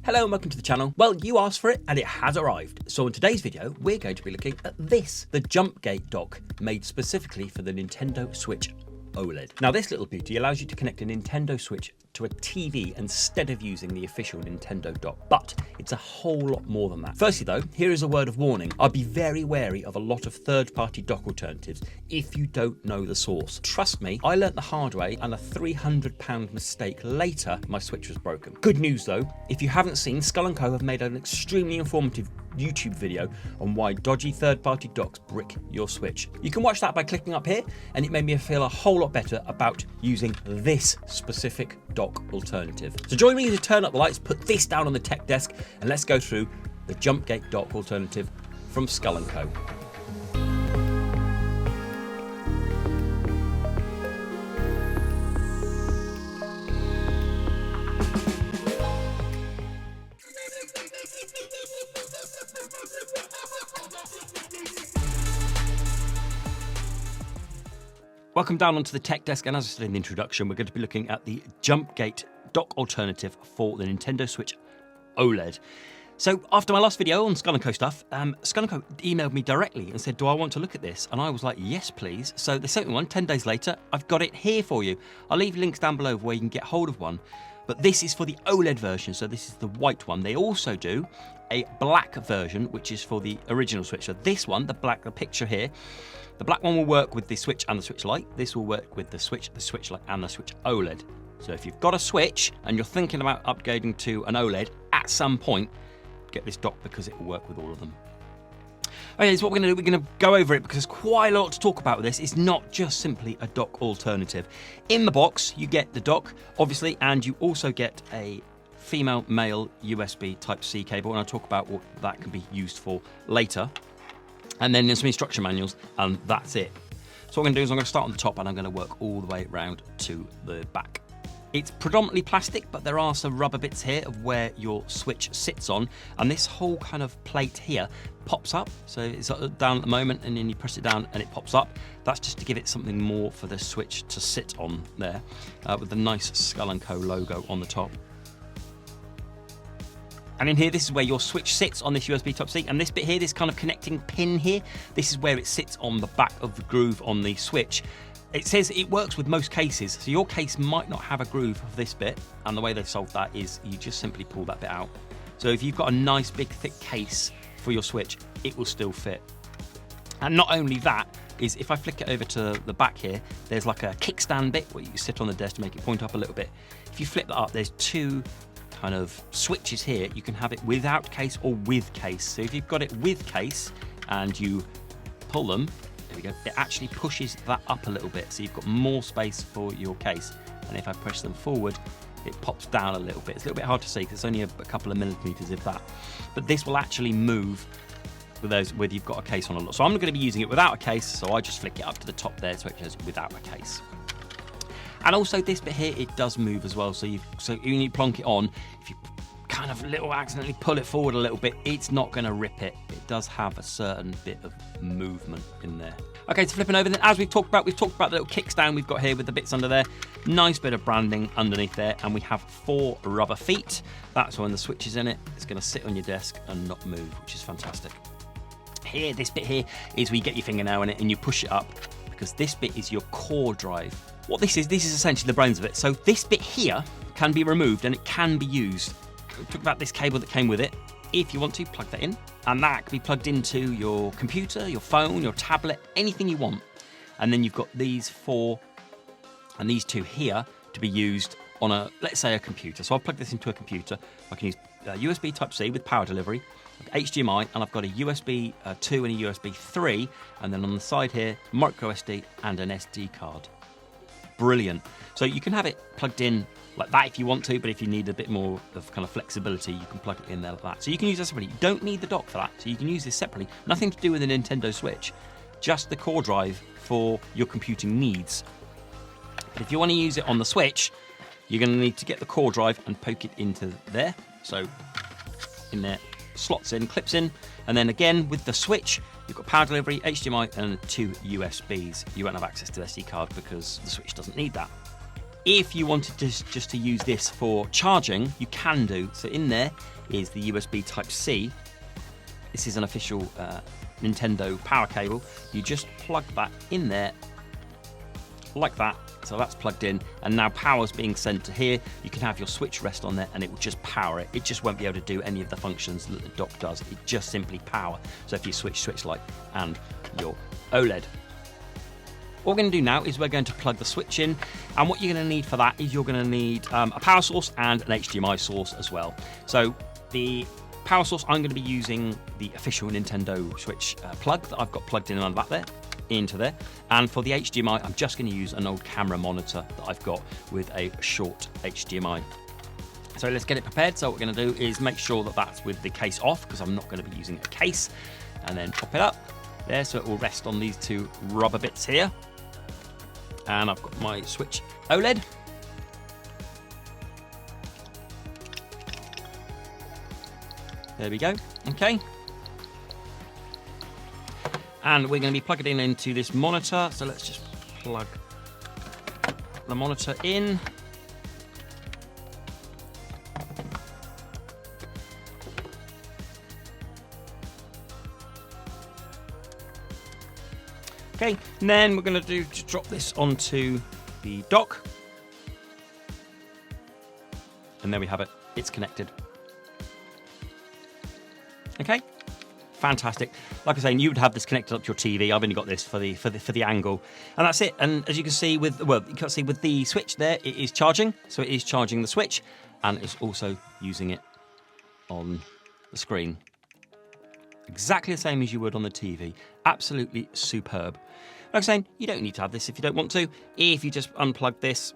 Hello and welcome to the channel. Well, you asked for it and it has arrived. So in today's video, we're going to be looking at this, the Jumpgate dock made specifically for the Nintendo Switch OLED. Now this little beauty allows you to connect a Nintendo Switch to a TV instead of using the official Nintendo dock, but it's a whole lot more than that. Firstly though, here is a word of warning. I'd be very wary of a lot of third-party dock alternatives if you don't know the source. Trust me, I learnt the hard way, and a £300 mistake later, my Switch was broken. Good news though, if you haven't seen, skullnco have made an extremely informative YouTube video on why dodgy third-party docks brick your Switch. You can watch that by clicking up here, and it made me feel a whole lot better about using this specific dock alternative. So join me to turn up the lights, put this down on the tech desk, and let's go through the Jumpgate dock alternative from skullnco. Welcome down onto the tech desk, and as I said in the introduction, we're going to be looking at the Jumpgate dock alternative for the Nintendo Switch OLED. So after my last video on skullnco stuff, skullnco emailed me directly and said, do I want to look at this? And I was like, yes, please. So they sent me one 10 days later. I've got it here for you. I'll leave links down below where you can get hold of one. But this is for the OLED version, so this is the white one. They also do a black version, which is for the original Switch. So this one, the picture here, the black one will work with the Switch and the Switch Lite. This will work with the Switch Lite and the Switch OLED. So if you've got a Switch and you're thinking about upgrading to an OLED at some point, get this dock because it will work with all of them. Okay, so what we're going to do, we're going to go over it because there's quite a lot to talk about with this. It's not just simply a dock alternative. In the box, you get the dock, obviously, and you also get a female-male USB Type-C cable, and I'll talk about what that can be used for later. And then there's some instruction manuals, and that's it. So what I'm going to do is I'm going to start on the top, and I'm going to work all the way around to the back. It's predominantly plastic, but there are some rubber bits here of where your Switch sits on, and this whole kind of plate here pops up. So it's down at the moment, and then you press it down and it pops up. That's just to give it something more for the Switch to sit on there, with the nice skullnco logo on the top. And in here, this is where your Switch sits on this USB Type-C, and this bit here, this kind of connecting pin here, this is where it sits on the back of the groove on the Switch. It says it works with most cases, so your case might not have a groove of this bit, and the way they've solved that is you just simply pull that bit out. So if you've got a nice big thick case for your Switch, it will still fit. And not only that, is if I flick it over to the back here, there's like a kickstand bit where you sit on the desk to make it point up a little bit. If you flip that up, there's two kind of switches here. You can have it without case or with case. So if you've got it with case and you pull them, there we go, it actually pushes that up a little bit, so you've got more space for your case. And if I push them forward, it pops down a little bit. It's a little bit hard to see because it's only a couple of millimeters, if that. But this will actually move with those whether you've got a case on or not. So I'm not going to be using it without a case, so I just flick it up to the top there so it goes without a case. And also this bit here, it does move as well. So you need to plonk it on. If you kind of accidentally pull it forward a little bit, it's not going to rip it. It does have a certain bit of movement in there. Okay, so flipping over then, as we've talked about the little kickstand we've got here with the bits under there. Nice bit of branding underneath there, and we have 4 rubber feet. That's when the Switch is in it. It's going to sit on your desk and not move, which is fantastic. Here, this bit here is where you get your fingernail in it and you push it up, because this bit is your core drive. What this is essentially the brains of it. So this bit here can be removed and it can be used. We talked about this cable that came with it. If you want to, plug that in, and that can be plugged into your computer, your phone, your tablet, anything you want. And then you've got these 4 and these 2 here to be used on a, let's say, a computer. So I'll plug this into a computer. I can use USB Type-C with power delivery, HDMI, and I've got a USB 2 and a USB 3, and then on the side here, micro SD and an SD card. Brilliant. So you can have it plugged in like that if you want to, but if you need a bit more of kind of flexibility, you can plug it in there like that. So you can use that separately. You don't need the dock for that, so you can use this separately. Nothing to do with the Nintendo Switch, just the core drive for your computing needs. But if you want to use it on the Switch, you're going to need to get the core drive and poke it into there. So in there, slots in, clips in, and then again with the Switch, you've got power delivery, HDMI, and 2 USBs. You won't have access to the SD card because the Switch doesn't need that. If you wanted just to use this for charging, you can do. So in there is the USB Type-C. This is an official Nintendo power cable. You just plug that in there like that. So that's plugged in, and now power's being sent to here. You can have your Switch rest on there and it will just power it. It just won't be able to do any of the functions that the dock does. It just simply power. So if you switch light and your OLED. What we're going to do now is we're going to plug the Switch in, and what you're going to need for that is you're going to need a power source and an HDMI source as well. So the power source, I'm going to be using the official Nintendo Switch plug that I've got plugged in on the back there, into there. And for the HDMI, I'm just going to use an old camera monitor that I've got with a short HDMI. So let's get it prepared. So what we're going to do is make sure that that's with the case off, because I'm not going to be using a case, and then pop it up there so it will rest on these two rubber bits here. And I've got my Switch OLED. There we go. Okay. And we're going to be plugging it into this monitor. So let's just plug the monitor in. Okay, and then we're going to drop this onto the dock. And there we have it. It's connected. Okay, fantastic. Like I say, you would have this connected up to your TV. I've only got this for the angle, and that's it. And as you can see with the Switch there, it is charging. So it is charging the Switch, and it's also using it on the screen. Exactly the same as you would on the TV. Absolutely superb. Like I'm saying, you don't need to have this if you don't want to. If you just unplug this,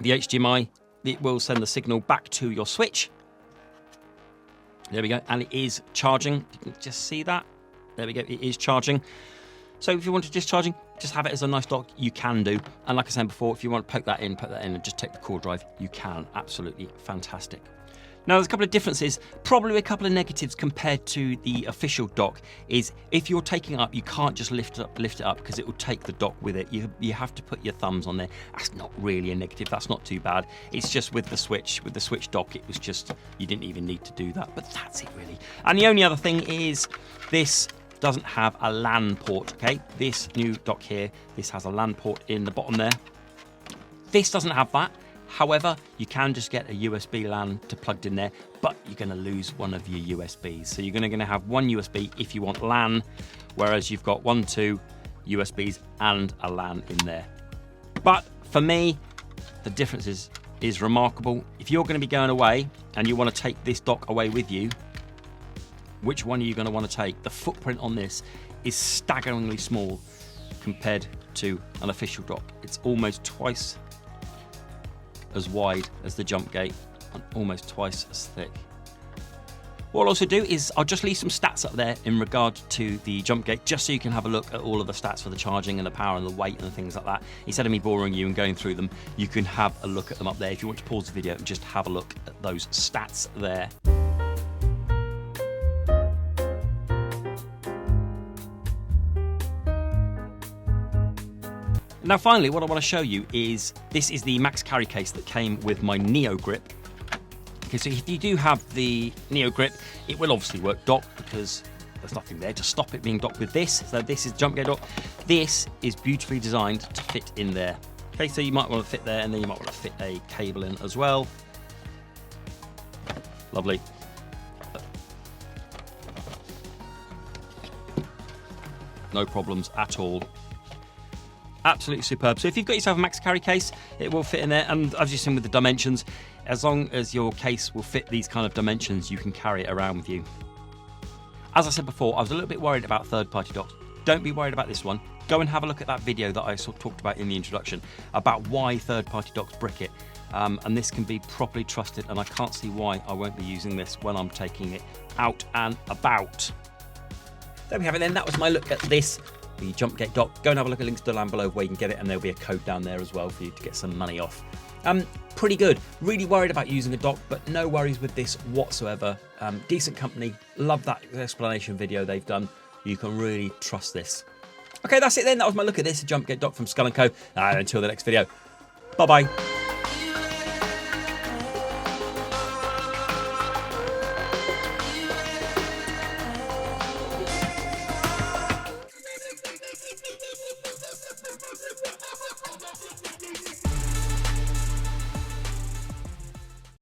the HDMI, it will send the signal back to your Switch. There we go, and it is charging. You can just see that. There we go, it is charging. So if you want to just charging, just have it as a nice dock, you can do. And like I said before, if you want to poke that in and just take the cord drive, you can. Absolutely fantastic. Now, there's a couple of differences, probably a couple of negatives compared to the official dock, is if you're taking it up, you can't just lift it up because it will take the dock with it. You have to put your thumbs on there. That's not really a negative, that's not too bad. It's just with the Switch dock, it was just, you didn't even need to do that, but that's it really. And the only other thing is this doesn't have a LAN port, okay? This new dock here, this has a LAN port in the bottom there. This doesn't have that. However, you can just get a USB LAN to plugged in there, but you're going to lose one of your USBs. So you're going to have one USB if you want LAN, whereas you've got 2 USBs and a LAN in there. But for me, the difference is remarkable. If you're going to be going away and you want to take this dock away with you, which one are you going to want to take? The footprint on this is staggeringly small compared to an official dock. It's almost twice as wide as the Jumpgate and almost twice as thick. What I'll also do is I'll just leave some stats up there in regard to the Jumpgate, just so you can have a look at all of the stats for the charging and the power and the weight and things like that. Instead of me boring you and going through them, you can have a look at them up there. If you want to pause the video and just have a look at those stats there. Now finally, what I want to show you is, this is the Maxcarry case that came with my Neo Grip. Okay, so if you do have the Neo Grip, it will obviously work dock because there's nothing there to stop it being docked with this. So this is Jumpgate dock. This is beautifully designed to fit in there. Okay, so you might want to fit there, and then you might want to fit a cable in as well. Lovely. No problems at all. Absolutely superb. So if you've got yourself a Maxcarry case, it will fit in there, and as you've seen with the dimensions, as long as your case will fit these kind of dimensions, you can carry it around with you. As I said before, I was a little bit worried about third-party docks. Don't be worried about this one. Go and have a look at that video that I talked about in the introduction about why third-party docks brick it. And this can be properly trusted, and I can't see why I won't be using this when I'm taking it out and about. There we have it then. That was my look at this, the Jumpgate dock. Go and have a look at links down below where you can get it, and there'll be a code down there as well for you to get some money off. Pretty good. Really worried about using a dock, but no worries with this whatsoever. Decent company. Love that explanation video they've done. You can really trust this. Okay, that's it then. That was my look at this Jumpgate dock from Skullnco. Until the next video. Bye-bye.